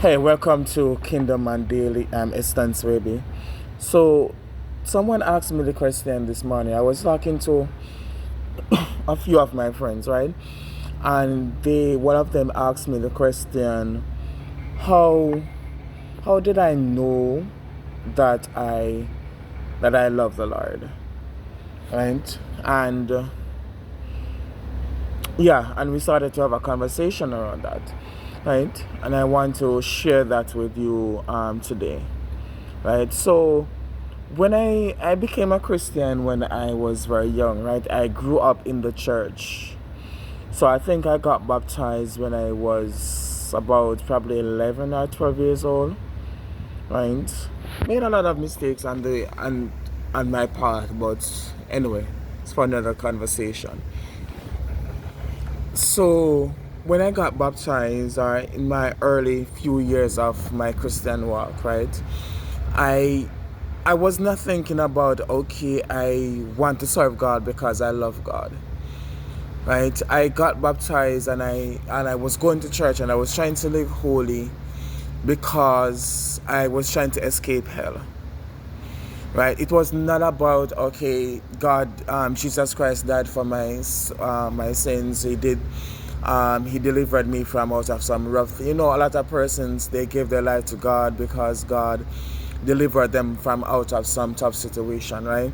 Hey, welcome to Kingdom and Daily. I'm Estance Baby. So, someone asked me the question this morning. I was talking to a few of my friends, right? And one of them asked me the question, how how did I know that I love the Lord, right? And yeah, and we started to have a conversation around that, right? And I want to share that with you today, right? So when I became a Christian when I was very young, right? I grew up in the church. So I think I got baptized when I was about probably 11 or 12 years old, right? Made a lot of mistakes on my part, but anyway, it's for another conversation. So when I got baptized, in my early few years of my Christian walk, right? I I was not thinking about, okay, I want to serve God because I love God. Right? I got baptized and I was going to church and I was trying to live holy because I was trying to escape hell. Right? It was not about, okay, God, Jesus Christ died for my sins. He delivered me from out of some rough. A lot of persons, they give their life to God because God delivered them from out of some tough situation, right?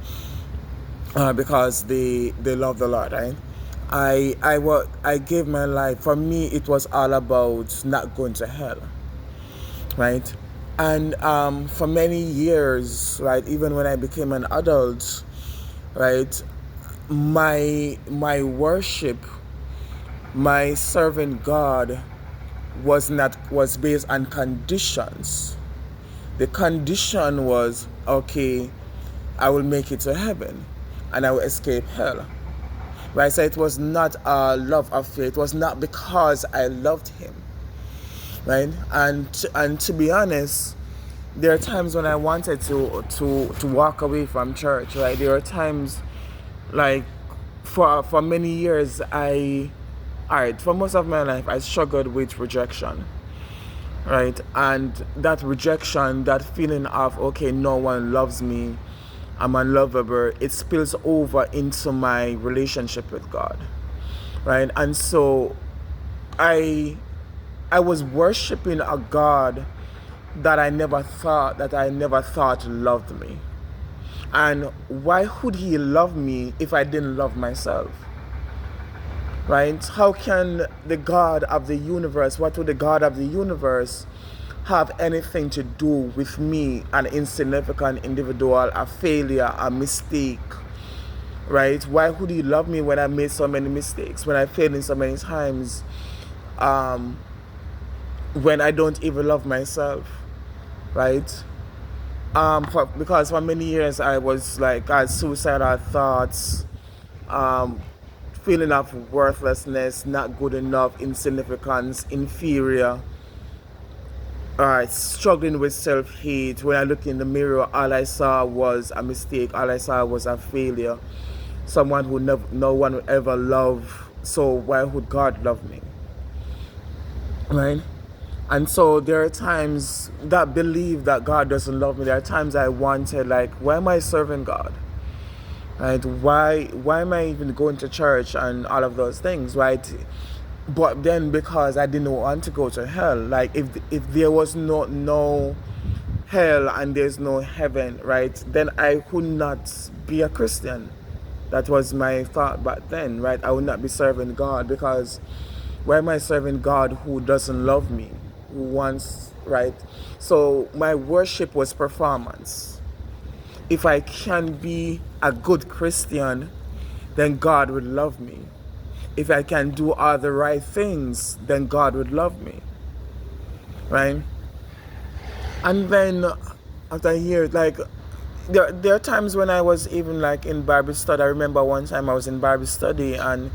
Because they love the Lord, right? I gave my life. For me, it was all about not going to hell, right? And for many years, right, even when I became an adult, right, my worship, my serving God was based on conditions. The condition was, okay, I will make it to heaven and I will escape hell. Right? So it was not a love affair. It was not because I loved him. Right? And to be honest, there are times when I wanted to walk away from church. Right? There are times, like, for many years, alright, for most of my life I struggled with rejection, right? And that rejection, that feeling of, okay, no one loves me, I'm unlovable, it spills over into my relationship with God, right? And so I I was worshiping a God that I never thought loved me. And why would he love me if I didn't love myself? Right? How can the God of the universe, what would the God of the universe have anything to do with me, an insignificant individual, a failure, a mistake? Right? Why would he love me when I made so many mistakes, when I failed in so many times, um, when I don't even love myself? Right? Because for many years I was like, I had suicidal thoughts, um, feeling of worthlessness, not good enough, insignificance, inferior, struggling with self-hate. When I looked in the mirror, all I saw was a mistake. All I saw was a failure. Someone who no one would ever love. So why would God love me? Right? And so there are times that believe that God doesn't love me. There are times I wanted, like, why am I serving God? Right? Why am I even going to church and all of those things, right? But then because I didn't want to go to hell, like, if there was no hell and there's no heaven, right, then I would not be a Christian. That was my thought back then, right? I would not be serving God because why am I serving God who doesn't love me, who wants, right? So my worship was performance. If I can be a good Christian, then God would love me. If I can do all the right things, then God would love me, right? And then after years, like, there are times when I was even, like, in Bible study. I remember one time I was in Bible study and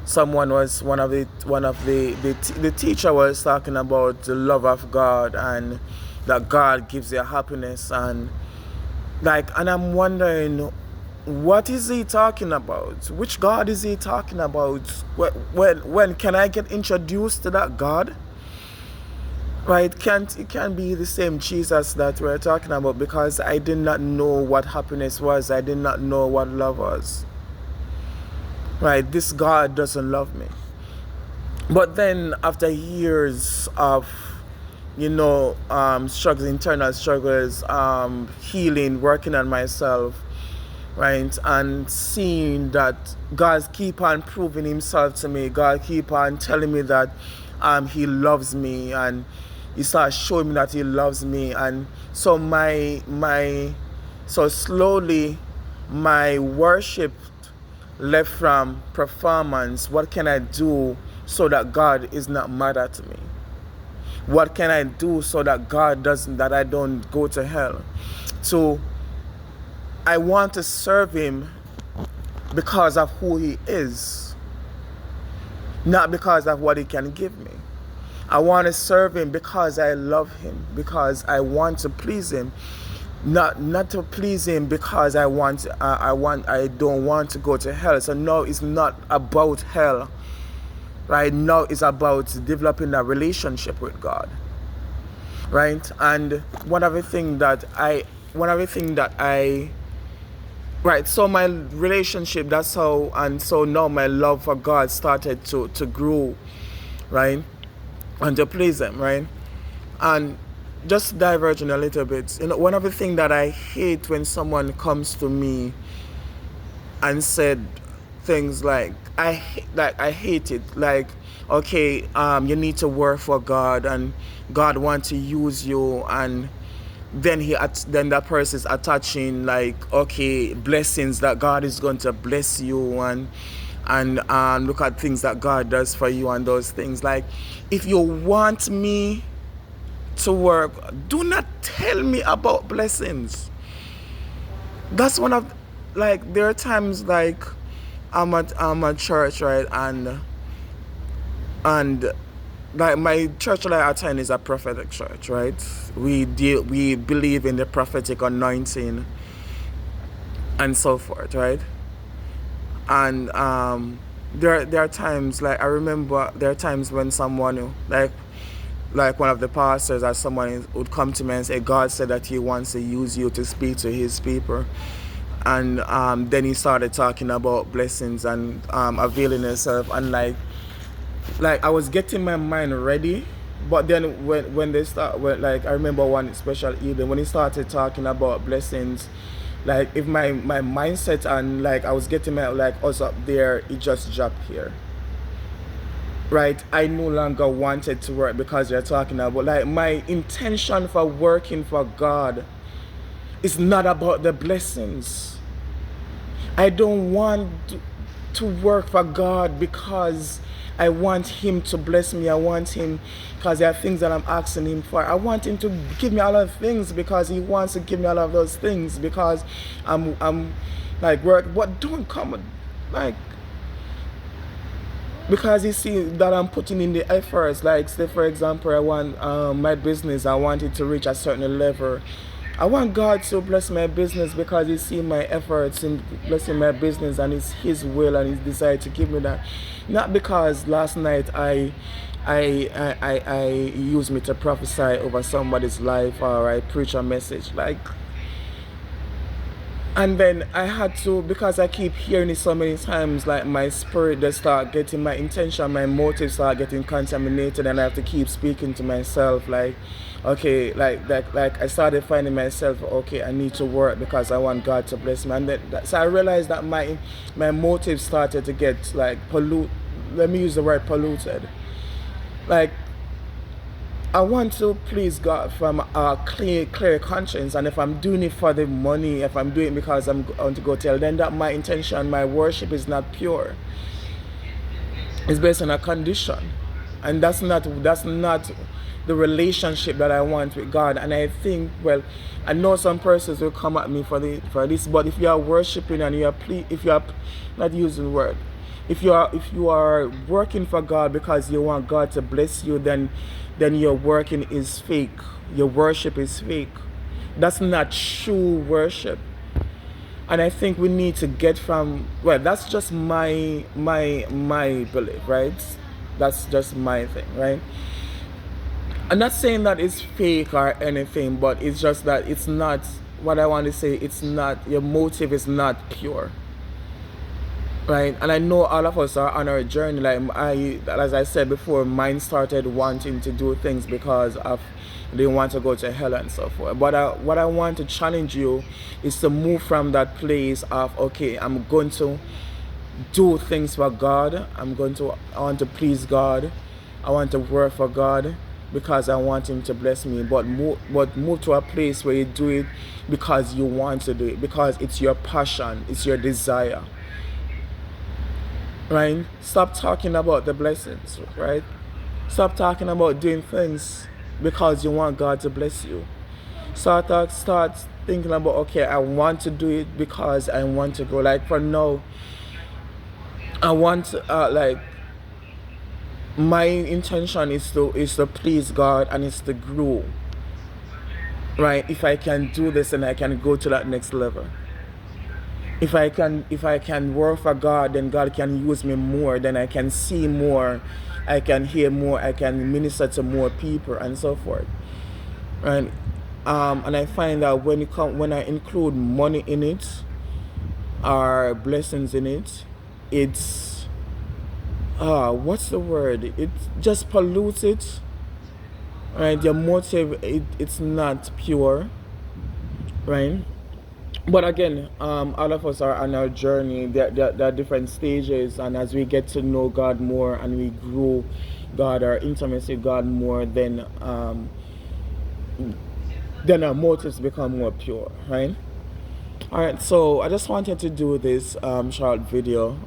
someone was the teacher was talking about the love of God and that God gives you happiness, and I'm wondering, what is he talking about? Which God is he talking about? When can I get introduced to that God? right? It can't be the same Jesus that we're talking about, because I did not know what happiness was. I did not know what love was. Right? This God doesn't love me. But then after years of, struggles, internal struggles, healing, working on myself, right, and seeing that God keep on proving himself to me, God keep on telling me that he loves me, and he starts showing me that he loves me. And so so slowly my worship left from performance. What can I do so that God is not mad at me? What can I do so that that I don't go to hell? So I want to serve him because of who he is, not because of what he can give me. I want to serve him because I love him, because I want to please him, not to please him because I don't want to go to hell. So no, it's not about hell. Right now, it's about developing a relationship with God. Right, and one of the things that I right, so my relationship, that's how, and so now my love for God started to grow, right, and to please him, right. And just diverging a little bit, one of the things that I hate when someone comes to me and said things like, I hate it, like, okay, you need to work for God, and God wants to use you, and then that person is attaching, like, okay, blessings that God is going to bless you, and look at things that God does for you, and those things. Like, if you want me to work, do not tell me about blessings. That's one of, like, there are times, like, I'm at church, right, and like, my church that I attend is a prophetic church, right. We believe in the prophetic anointing and so forth, right. And there are times, like, I remember there are times when someone, like one of the pastors or someone would come to me and say, God said that he wants to use you to speak to his people. And then he started talking about blessings and availing himself, and like I was getting my mind ready. But then like, I remember one special evening when he started talking about blessings, like, if my mindset, and like, I was getting my, like, us up there, it just dropped here. Right, I no longer wanted to work because you're talking about, like, my intention for working for God is not about the blessings. I don't want to work for God because I want him to bless me. I want him because there are things that I'm asking him for. I want him to give me a lot of things because he wants to give me a lot of those things, because I'm like, work, but don't come, like, because you see that I'm putting in the efforts. Like, say for example, I want my business, I want it to reach a certain level. I want God to bless my business because he see my efforts in blessing my business, and it's his will, and he decided to give me that. Not because last night I used me to prophesy over somebody's life, or I preach a message, like. And then I had to, because I keep hearing it so many times, like, my spirit, they start getting, my intention, my motives start getting contaminated, and I have to keep speaking to myself, like, okay, like I started finding myself, okay, I need to work because I want God to bless me. And so I realized that my motives started to get, like, let me use the word polluted. Like, I want to please God from a clear conscience, and if I'm doing it for the money, if I'm doing it because I'm going to go tell, then that my intention, my worship is not pure. It's based on a condition, and that's not the relationship that I want with God. And I think, well, I know some persons will come at me for this, but if you are worshiping and if you are not using the word, if you are working for God because you want God to bless you, then your working is fake. Your worship is fake. That's not true worship. And I think we need to get from, well, that's just my belief, right? That's just my thing, right? I'm not saying that it's fake or anything, but it's just that it's not what I want to say. It's not, your motive is not pure, right? And I know all of us are on our journey. Like as I said before, mine started wanting to do things because of they want to go to hell and so forth. But what I want to challenge you is to move from that place of, okay, I'm going to do things for God. I want to please God. I want to work for God because I want Him to bless me. But move to a place where you do it because you want to do it, because it's your passion, it's your desire. Right? Stop talking about the blessings, right? Stop talking about doing things because you want God to bless you. Start thinking about, okay, I want to do it because I want to grow. Like for now, I want like my intention is to please God and it's to grow. Right? If I can do this, then I can go to that next level. If I can work for God, then God can use me more, then I can see more, I can hear more, I can minister to more people and so forth. Right? And I find that when I include money in it or blessings in it, it's what's the word? It just pollutes it. Right? Your motive, it's not pure. Right? But again, all of us are on our journey. There are different stages, and as we get to know God more and we grow God, our intimacy with God more, then our motives become more pure, right? All right, so I just wanted to do this short video.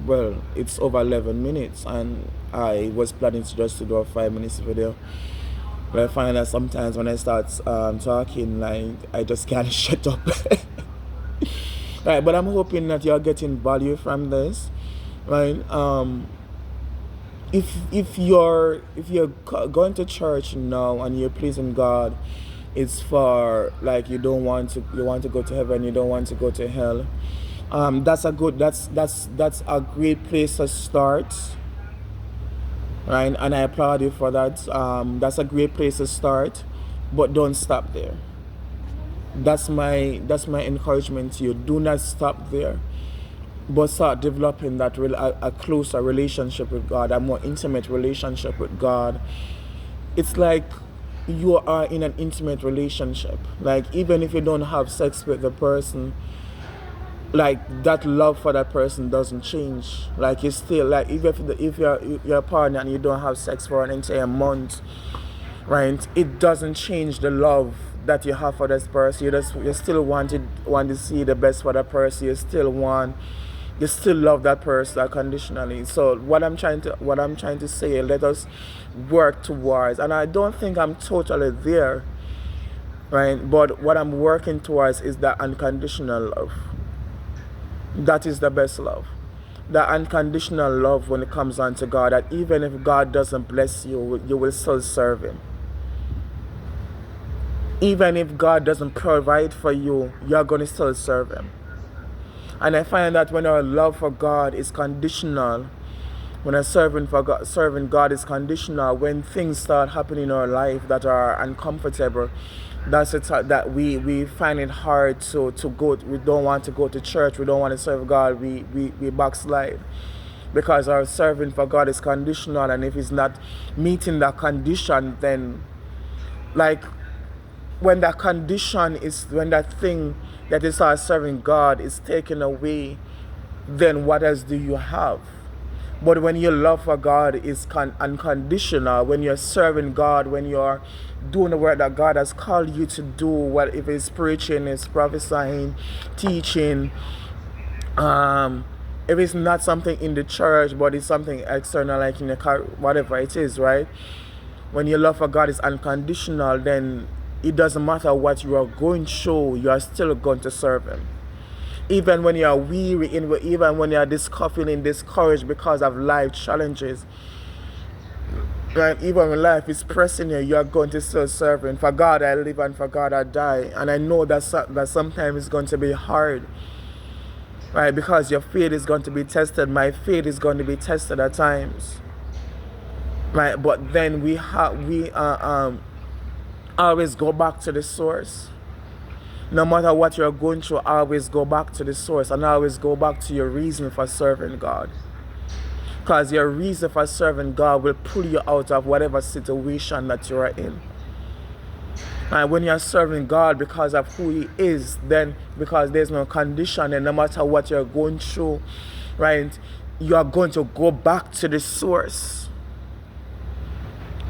Well, it's over 11 minutes, and I was planning to do a 5 minutes video. But I find that sometimes when I start talking, like I just can't shut up. Right, but I'm hoping that you're getting value from this, right? If you're going to church now and you're pleasing God, it's for like you want to go to heaven, you don't want to go to hell. That's a great place to start, right? And I applaud you for that. That's a great place to start, but don't stop there. That's my encouragement to you. Do not stop there, but start developing a closer relationship with God, a more intimate relationship with God. It's like you are in an intimate relationship. Like even if you don't have sex with the person, like that love for that person doesn't change. Like you still, like even if you're a partner and you don't have sex for an entire month, right? It doesn't change the love that you have for this person. You still want to see the best for that person. You still love that person unconditionally. So what I'm trying to say, let us work towards, and I don't think I'm totally there, right? But what I'm working towards is that unconditional love. That is the best love. The unconditional love when it comes on to God, that even if God doesn't bless you, you will still serve Him. Even if God doesn't provide for you, you're going to still serve Him. And I find that when our love for God is conditional, when serving God is conditional, when things start happening in our life that are uncomfortable, that we find it hard to go. We don't want to go to church. We don't want to serve God. We backslide because our serving for God is conditional, and if it's not meeting that condition, then like when that thing that is our serving God is taken away, then what else do you have? But when your love for God is unconditional, when you're serving God, when you're doing the work that God has called you to do, what if it's preaching, it's prophesying, teaching, if it's not something in the church, but it's something external, like in the car, whatever it is, right? When your love for God is unconditional, then it doesn't matter what you are going through, you are still going to serve Him. Even when you are weary, even when you are feeling discouraged because of life challenges, right? Even when life is pressing you, you are going to still serve Him. For God I live and for God I die. And I know that sometimes it's going to be hard, right? Because your faith is going to be tested. My faith is going to be tested at times. right? But then we always go back to the source. No matter what you're going through, always go back to the source and always go back to your reason for serving God. Because your reason for serving God will pull you out of whatever situation that you are in. And when you're serving God because of who He is, then because there's no condition, and no matter what you're going through, right, you are going to go back to the source.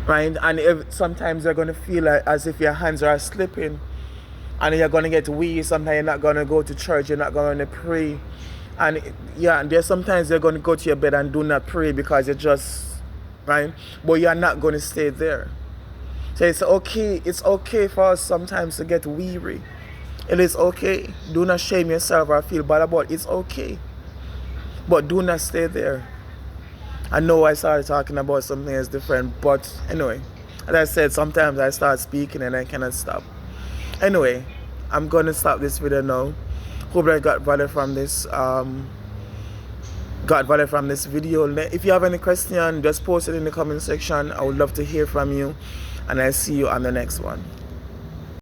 Right? And sometimes you're going to feel like as if your hands are slipping, and you're going to get weak. Sometimes you're not going to go to church, you're not going to pray. And there's sometimes you're going to go to your bed and do not pray because you're just, right? But you're not going to stay there. So it's okay for us sometimes to get weary. It is okay. Do not shame yourself or feel bad about it. It's okay. But do not stay there. I know I started talking about something that's different, but anyway, as I said, sometimes I start speaking and I cannot stop. Anyway, I'm going to stop this video now. Hope I got value from this. Video. If you have any question, just post it in the comment section. I would love to hear from you, and I'll see you on the next one.